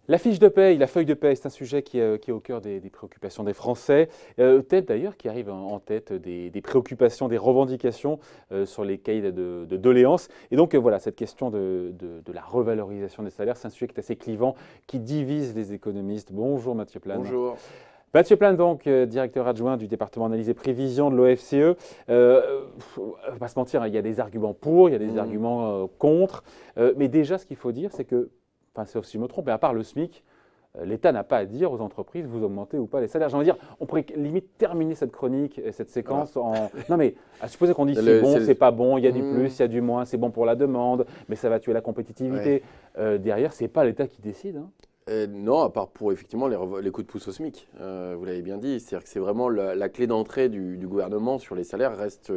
La fiche de paye, la feuille de paye, c'est un sujet qui est au cœur des préoccupations des Français. Peut-être d'ailleurs qui arrive en tête des préoccupations, des revendications sur les cahiers de doléances. Et donc voilà, cette question de la revalorisation des salaires, c'est un sujet qui est assez clivant, qui divise les économistes. Bonjour Mathieu Plane. Bonjour. Mathieu Plane, donc directeur adjoint du département analyse et prévision de l'OFCE. On ne va pas se mentir, hein, il y a des arguments pour, il y a des arguments contre. Mais déjà, ce qu'il faut dire, c'est que, enfin, sauf si je me trompe, mais à part le SMIC, l'État n'a pas à dire aux entreprises, vous augmentez ou pas les salaires. J'ai envie de dire, on pourrait limite terminer cette chronique, cette séquence en... Non mais, à supposer qu'on dit c'est bon, c'est pas bon, il y a du plus, il y a du moins, c'est bon pour la demande, mais ça va tuer la compétitivité. Derrière, c'est pas l'État qui décide. Hein. Non, à part pour effectivement les coups de pouce au SMIC. Vous l'avez bien dit, c'est-à-dire que c'est vraiment la clé d'entrée du gouvernement sur les salaires reste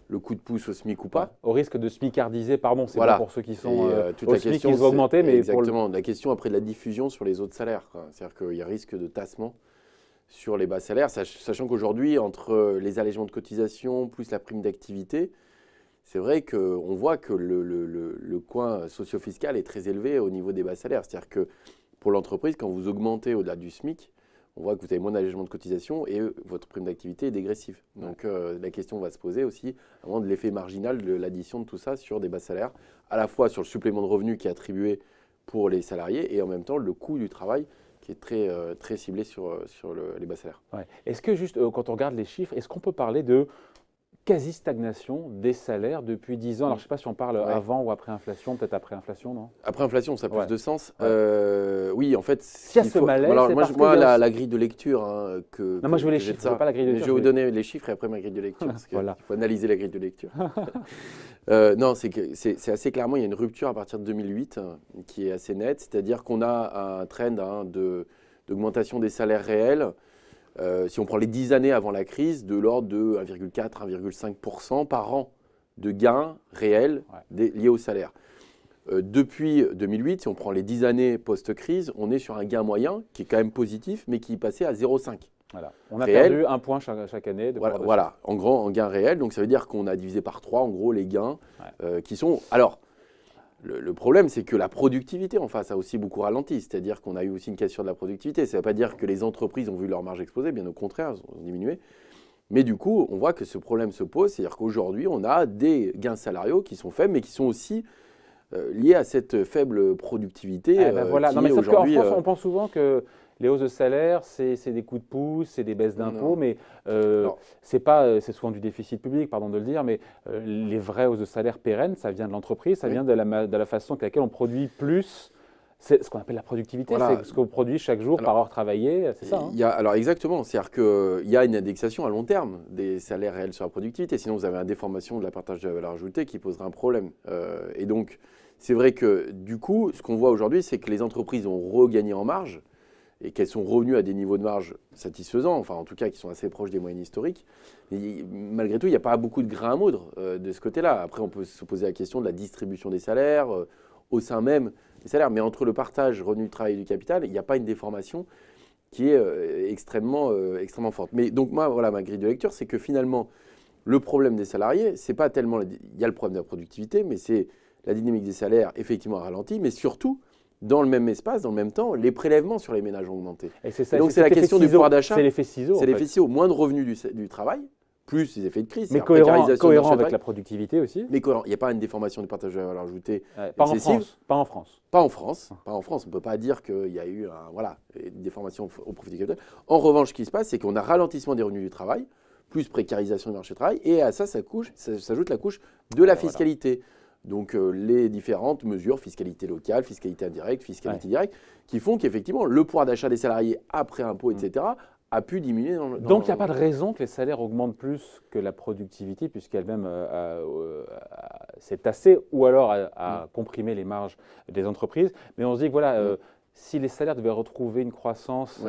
le coup de pouce au SMIC ou pas. Au risque de smicardiser, pardon, c'est bon pour ceux qui sont toute au la SMIC, question, ils ont augmenté, mais exactement, la question après de la diffusion sur les autres salaires. C'est-à-dire qu'il y a risque de tassement sur les bas salaires, sachant qu'aujourd'hui, entre les allégements de cotisation plus la prime d'activité, c'est vrai qu'on voit que le coin socio-fiscal est très élevé au niveau des bas salaires. C'est-à-dire que pour l'entreprise, quand vous augmentez au-delà du SMIC, on voit que vous avez moins d'allègement de cotisation et votre prime d'activité est dégressive. Donc la question va se poser aussi vraiment de l'effet marginal de l'addition de tout ça sur des bas salaires, à la fois sur le supplément de revenus qui est attribué pour les salariés et en même temps le coût du travail qui est très ciblé sur les bas salaires. Ouais. Est-ce que juste quand on regarde les chiffres, est-ce qu'on peut parler de quasi-stagnation des salaires depuis 10 ans. Alors, je ne sais pas si on parle avant ou après inflation, peut-être après inflation, non? Après inflation, ça a plus de sens. Oui, en fait, s'il y a ce malaise, alors, moi la grille de lecture non, moi je veux les chiffres, je veux pas la grille de lecture. Je vais vous donner les chiffres et après ma grille de lecture, parce qu'il faut analyser la grille de lecture. Non, c'est assez clairement, il y a une rupture à partir de 2008 qui est assez nette, c'est-à-dire qu'on a un trend d'augmentation des salaires réels. Si on prend les 10 années avant la crise, de l'ordre de 1,4-1,5% par an de gains réels liés au salaire. Depuis 2008, si on prend les 10 années post-crise, on est sur un gain moyen qui est quand même positif, mais qui est passé à 0,5. Voilà. On a perdu un point chaque année. Voilà, en gain réel. Donc ça veut dire qu'on a divisé par 3, en gros, les gains qui sont... Alors, le problème, c'est que la productivité en face a aussi beaucoup ralenti. C'est-à-dire qu'on a eu aussi une cassure de la productivité. Ça ne veut pas dire que les entreprises ont vu leur marge exploser, bien au contraire, elles ont diminué. Mais du coup, on voit que ce problème se pose. C'est-à-dire qu'aujourd'hui, on a des gains salariaux qui sont faibles, mais qui sont aussi liés à cette faible productivité. Voilà. Non, mais sauf qu'en France, on pense souvent que les hausses de salaire, c'est des coups de pouce, c'est des baisses d'impôts, mais c'est souvent du déficit public, pardon de le dire, mais les vraies hausses de salaire pérennes, ça vient de l'entreprise, ça vient de la façon avec laquelle on produit plus. C'est ce qu'on appelle la productivité, c'est ce qu'on produit chaque jour par heure travaillée, c'est ça Alors exactement, c'est-à-dire qu'il y a une indexation à long terme des salaires réels sur la productivité, sinon vous avez une déformation de la partage de la valeur ajoutée qui poserait un problème. Et donc, c'est vrai que du coup, ce qu'on voit aujourd'hui, c'est que les entreprises ont regagné en marge, et qu'elles sont revenues à des niveaux de marge satisfaisants, enfin en tout cas qui sont assez proches des moyennes historiques. Mais malgré tout, il n'y a pas beaucoup de grains à moudre de ce côté-là. Après, on peut se poser la question de la distribution des salaires au sein même des salaires. Mais entre le partage revenu du travail et du capital, il n'y a pas une déformation qui est extrêmement forte. Mais donc moi, voilà, ma grille de lecture, c'est que finalement, le problème des salariés, c'est pas tellement... Il y a le problème de la productivité, mais c'est la dynamique des salaires effectivement ralentie, mais surtout... Dans le même espace, dans le même temps, les prélèvements sur les ménages ont augmenté. Et donc c'est la question du pouvoir d'achat. C'est l'effet ciseau. C'est l'effet ciseau. Moins de revenus du travail, plus les effets de crise. Mais cohérent avec la productivité aussi. Mais cohérent. Il n'y a pas une déformation du partage de la valeur ajoutée excessive. Pas en France. Pas en France. On ne peut pas dire qu'il y a eu une déformation au profit du capital. En revanche, ce qui se passe, c'est qu'on a ralentissement des revenus du travail, plus précarisation du marché du travail, et à ça s'ajoute la couche de la fiscalité. Donc les différentes mesures, fiscalité locale, fiscalité indirecte, fiscalité directe, qui font qu'effectivement le pouvoir d'achat des salariés après impôts, etc., a pu diminuer. Donc il n'y a pas de raison que les salaires augmentent plus que la productivité, puisqu'elle-même s'est tassée, ou alors a comprimé les marges des entreprises. Mais on se dit que voilà, si les salaires devaient retrouver une croissance...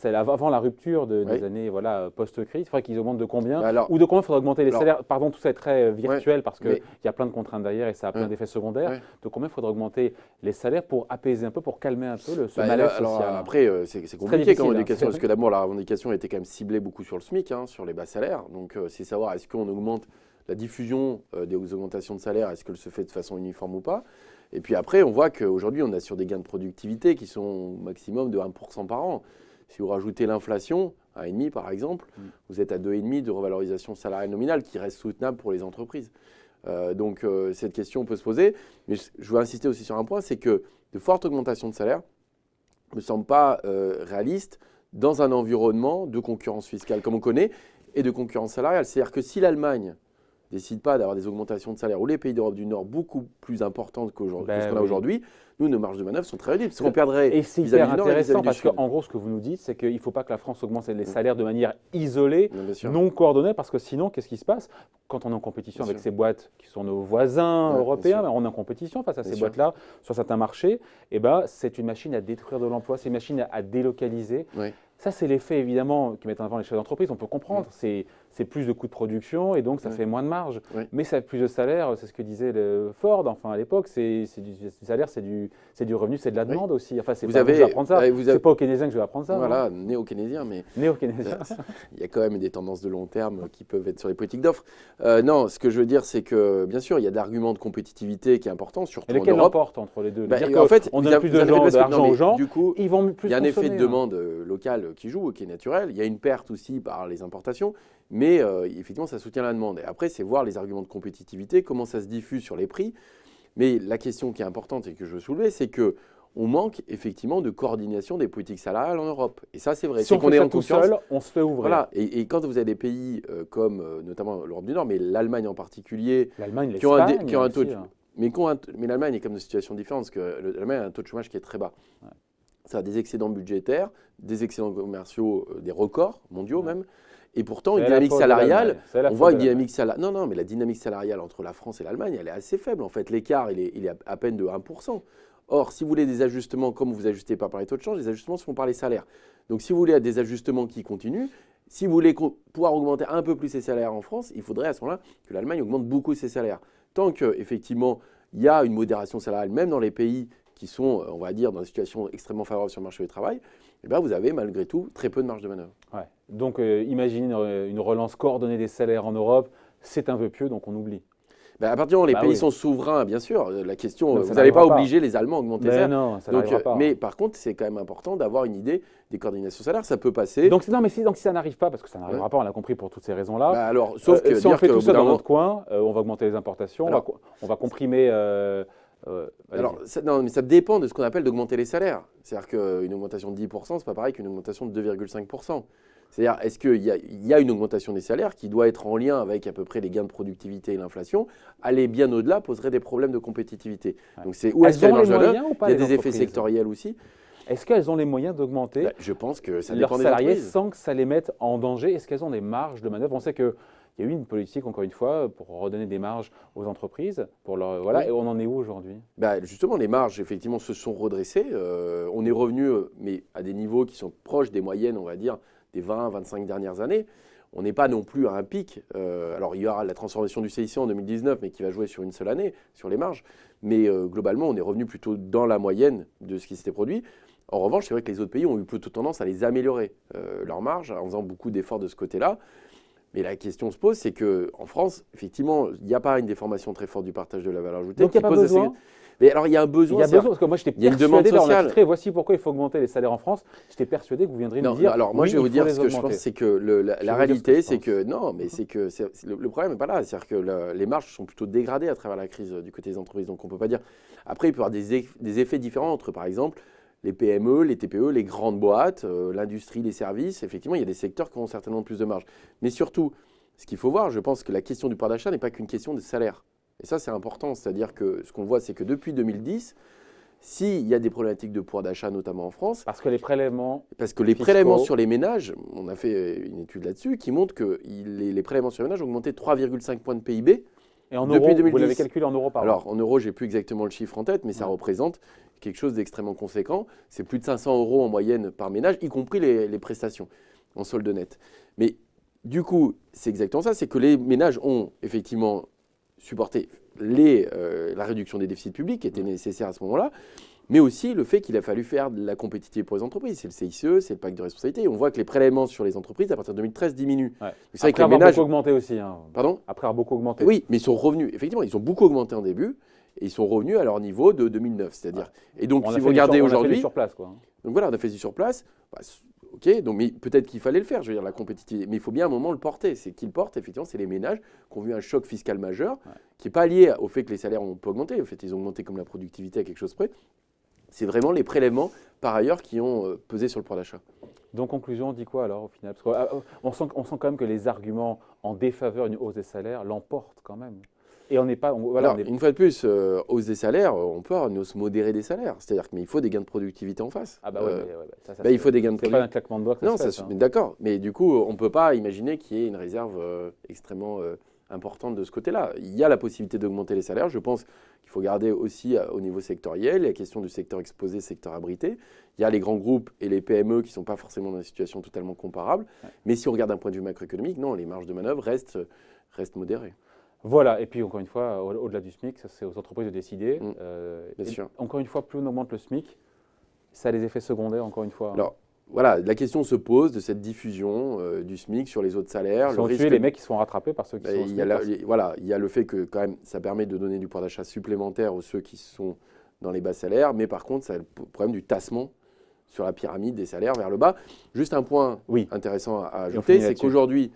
avant la rupture des années post-crise, il faudrait qu'ils augmentent de combien ou de combien il faudrait augmenter les salaires. Pardon, tout ça est très virtuel parce qu'il y a plein de contraintes derrière et ça a plein d'effets secondaires. De combien il faudrait augmenter les salaires pour apaiser un peu, pour calmer un peu ce malaise social. Après, c'est compliqué comme revendication parce que d'abord, la revendication était quand même ciblée beaucoup sur le SMIC, sur les bas salaires. Donc, c'est savoir est-ce qu'on augmente la diffusion des augmentations de salaire, est-ce qu'elle se fait de façon uniforme ou pas? Et puis après, on voit qu'aujourd'hui, on est sur des gains de productivité qui sont au maximum de 1% par an. Si vous rajoutez l'inflation, 1,5 par exemple, vous êtes à 2,5 de revalorisation salariale nominale qui reste soutenable pour les entreprises. Donc cette question peut se poser. Mais je veux insister aussi sur un point, c'est que de fortes augmentations de salaire ne me semblent pas réalistes dans un environnement de concurrence fiscale comme on connaît et de concurrence salariale. C'est-à-dire que si l'Allemagne ne décide pas d'avoir des augmentations de salaire ou les pays d'Europe du Nord beaucoup plus importantes que ce qu'on a aujourd'hui, nous, nos marges de manœuvre sont très réduites. Parce qu'on perdrait. Et c'est hyper intéressant parce qu'en gros, ce que vous nous dites, c'est qu'il ne faut pas que la France augmente les salaires de manière isolée, non coordonnée, parce que sinon, qu'est-ce qui se passe quand on est en compétition avec ces boîtes qui sont nos voisins européens, on est en compétition face à ces boîtes-là sur certains marchés, et ben, c'est une machine à détruire de l'emploi, c'est une machine à délocaliser. Ça, c'est l'effet, évidemment, qui met en avant les chefs d'entreprise. On peut comprendre. C'est plus de coûts de production et donc ça fait moins de marge. Mais ça fait plus de salaire, c'est ce que disait Ford à l'époque. C'est du salaire, c'est du revenu, c'est de la demande aussi. Enfin, c'est pas que je vais apprendre ça. C'est pas aux Keynésiens que je vais apprendre ça. Voilà, néo-keynésien, mais néo-keynésien. Il y a quand même des tendances de long terme qui peuvent être sur les politiques d'offres. Non, ce que je veux dire, c'est que bien sûr, il y a l'argument de compétitivité qui est important, surtout en Europe. Et lequel l'emporte entre les deux? En fait, on donne plus d'argent aux gens. Du coup, ils vont plus il y a un effet de demande locale qui joue, qui est naturel. Il y a une perte aussi par les importations. Mais effectivement, ça soutient la demande. Et après, c'est voir les arguments de compétitivité, comment ça se diffuse sur les prix. Mais la question qui est importante et que je veux soulever, c'est qu'on manque effectivement de coordination des politiques salariales en Europe. Et ça, c'est vrai. Si on fait ça tout seul, on se fait ouvrir. Voilà. Et quand vous avez des pays comme notamment l'Europe du Nord, mais l'Allemagne en particulier, qui ont un taux de... Mais l'Allemagne est comme une situation différente, parce que l'Allemagne a un taux de chômage qui est très bas. Ça a des excédents budgétaires, des excédents commerciaux, des records mondiaux même. Et pourtant, une dynamique salariale, on voit une dynamique salariale. Non, mais la dynamique salariale entre la France et l'Allemagne, elle est assez faible. En fait, l'écart, il est à peine de 1%. Or, si vous voulez des ajustements, comme vous ajustez pas par les taux de change, les ajustements se font par les salaires. Donc, si vous voulez des ajustements qui continuent, si vous voulez pouvoir augmenter un peu plus ses salaires en France, il faudrait à ce moment-là que l'Allemagne augmente beaucoup ses salaires. Tant qu'effectivement, il y a une modération salariale, même dans les pays qui sont, on va dire, dans une situation extrêmement favorable sur le marché du travail, eh bien, vous avez malgré tout très peu de marge de manœuvre. Ouais. Donc, imaginez une relance coordonnée des salaires en Europe, c'est un vœu pieux, donc on oublie. Ben, à partir du moment où les pays sont souverains, bien sûr, la question, vous n'allez pas obliger les Allemands à augmenter ça. Non, ça n'arrivera pas. Mais par contre, c'est quand même important d'avoir une idée des coordinations salaires, ça peut passer. Donc, si ça n'arrive pas, parce que ça n'arrivera pas, on l'a compris pour toutes ces raisons-là. Ben alors, sauf que si on fait tout ça dans notre coin, on va augmenter les importations, on va comprimer... alors, mais ça dépend de ce qu'on appelle d'augmenter les salaires. C'est-à-dire qu'une augmentation de 10%, ce n'est pas pareil qu'une augmentation de 2,5%. C'est-à-dire, est-ce qu'il y a une augmentation des salaires qui doit être en lien avec à peu près les gains de productivité et l'inflation? Aller bien au-delà poserait des problèmes de compétitivité. Donc, où est-ce qu'il y a il y a des effets sectoriels aussi. Est-ce qu'elles ont les moyens d'augmenter je pense que ça leurs dépend des salariés entreprises. sans que ça les mette en danger? Est-ce qu'elles ont des marges de manœuvre? On sait qu'il y a eu une politique, encore une fois, pour redonner des marges aux entreprises. Et on en est où aujourd'hui? Justement, les marges, effectivement, se sont redressées. On est revenu, mais à des niveaux qui sont proches des moyennes, on va dire, des 20-25 dernières années. On n'est pas non plus à un pic. Alors, il y aura la transformation du CIC en 2019, mais qui va jouer sur une seule année, sur les marges. Mais globalement, on est revenu plutôt dans la moyenne de ce qui s'était produit. En revanche, c'est vrai que les autres pays ont eu plutôt tendance à les améliorer, leurs marges, en faisant beaucoup d'efforts de ce côté-là. Mais la question se pose, c'est qu'en France, effectivement, il n'y a pas une déformation très forte du partage de la valeur ajoutée. Donc, il n'y a pas besoin. Mais alors, il y a un besoin. Il y a besoin, parce que moi, j'étais persuadé, on a titré, voici pourquoi il faut augmenter les salaires en France. J'étais persuadé que vous viendriez me dire. Alors, moi, je vais vous dire ce que je pense, c'est que la réalité, c'est que. Non, mais c'est que le problème n'est pas là. C'est-à-dire que les marges sont plutôt dégradées à travers la crise du côté des entreprises. Donc, on ne peut pas dire. Après, il peut y avoir des effets différents entre, par exemple, les PME, les TPE, les grandes boîtes, l'industrie, les services. Effectivement, il y a des secteurs qui ont certainement plus de marge. Mais surtout, ce qu'il faut voir, je pense que la question du pouvoir d'achat n'est pas qu'une question de salaire. Et ça, c'est important. C'est-à-dire que ce qu'on voit, c'est que depuis 2010, s'il y a des problématiques de pouvoir d'achat, notamment en France… Parce que les prélèvements… Parce que les prélèvements sur les ménages, on a fait une étude là-dessus, qui montre que les prélèvements sur les ménages ont augmenté 3,5 points de PIB. Et en depuis euros, 2010. Vous l'avez calculé en euros par an? Alors, en euros, je n'ai plus exactement le chiffre en tête, mais ça représente quelque chose d'extrêmement conséquent. C'est plus de 500 € en moyenne par ménage, y compris les prestations en solde net. Mais du coup, c'est exactement ça, c'est que les ménages ont effectivement supporté la réduction des déficits publics qui était nécessaire à ce moment-là. mais aussi le fait qu'il a fallu faire de la compétitivité pour les entreprises. C'est le CICE, c'est le pacte de responsabilité. Et on voit que les prélèvements sur les entreprises, à partir de 2013, diminuent. Ouais. C'est vrai que Après les avoir ménages... beaucoup augmenté aussi. Hein. Pardon ? Après avoir beaucoup augmenté. Oui, mais ils sont revenus. Effectivement, ils ont beaucoup augmenté en début et ils sont revenus à leur niveau de 2009. C'est-à-dire. Et donc, si vous regardez aujourd'hui. sur place, quoi. Donc voilà, on a fait du sur place. Bah, ok, donc mais peut-être qu'il fallait le faire, je veux dire, la compétitivité. Mais il faut bien à un moment le porter. C'est qui le porte, effectivement, c'est les ménages qui ont vu un choc fiscal majeur, qui n'est pas lié au fait que les salaires ont peu augmenté. En fait, ils ont augmenté comme la productivité à quelque chose près. C'est vraiment les prélèvements, par ailleurs, qui ont pesé sur le pouvoir d'achat. Donc, conclusion, on dit quoi alors au final? Parce qu'on sent quand même que les arguments en défaveur d'une hausse des salaires l'emportent quand même. Et on n'est pas. Alors, une fois de plus, hausse des salaires, on peut avoir une hausse modérée des salaires. C'est-à-dire qu'il faut des gains de productivité en face. Ah, bah ouais, il faut des gains de productivité. C'est pas un claquement de doigts que non, ça se fait, d'accord. Mais du coup, on ne peut pas imaginer qu'il y ait une réserve extrêmement importante de ce côté-là. Il y a la possibilité d'augmenter les salaires. Je pense qu'il faut garder aussi au niveau sectoriel la question du secteur exposé, secteur abrité. Il y a les grands groupes et les PME qui ne sont pas forcément dans une situation totalement comparable. Ouais. Mais si on regarde d'un point de vue macroéconomique, non, les marges de manœuvre restent modérées. Voilà, et puis encore une fois, au-delà du SMIC, ça c'est aux entreprises de décider. Bien sûr. Encore une fois, plus on augmente le SMIC, ça a des effets secondaires, encore une fois. Alors, voilà, la question se pose de cette diffusion du SMIC sur les autres salaires. Ils sont tués, les mecs qui sont rattrapés par ceux qui sont au SMIC. Voilà, il y a le fait que quand même, ça permet de donner du pouvoir d'achat supplémentaire aux ceux qui sont dans les bas salaires, mais par contre, ça a le problème du tassement sur la pyramide des salaires vers le bas. Juste un point intéressant à ajouter, c'est qu'aujourd'hui,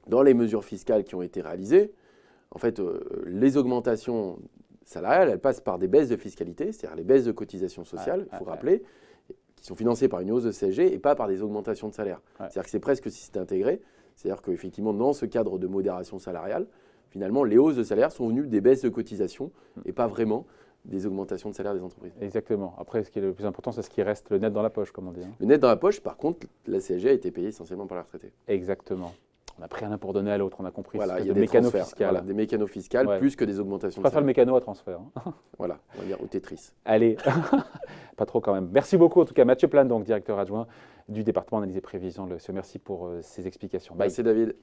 dans les mesures fiscales qui ont été réalisées, en fait, les augmentations salariales, elles passent par des baisses de fiscalité, c'est-à-dire les baisses de cotisations sociales, il faut rappeler, qui sont financées par une hausse de CSG et pas par des augmentations de salaire. C'est-à-dire que c'est presque si c'était intégré. C'est-à-dire qu'effectivement, dans ce cadre de modération salariale, finalement, les hausses de salaire sont venues des baisses de cotisations et pas vraiment des augmentations de salaire des entreprises. Exactement. Après, ce qui est le plus important, c'est ce qui reste le net dans la poche, comme on dit. Hein. Le net dans la poche, par contre, la CSG a été payée essentiellement par les retraités. Exactement. On a pris un pour donner à l'autre, on a compris. Voilà, il y a des mécanos fiscaux. Voilà, des mécanos fiscaux plus que des augmentations. On va faire le mécano à transfert. Hein. Voilà, on va dire au Tetris. Allez, pas trop quand même. Merci beaucoup en tout cas, Mathieu Plane, donc directeur adjoint du département analyse et prévision. Merci pour ces explications. Bye. Merci David.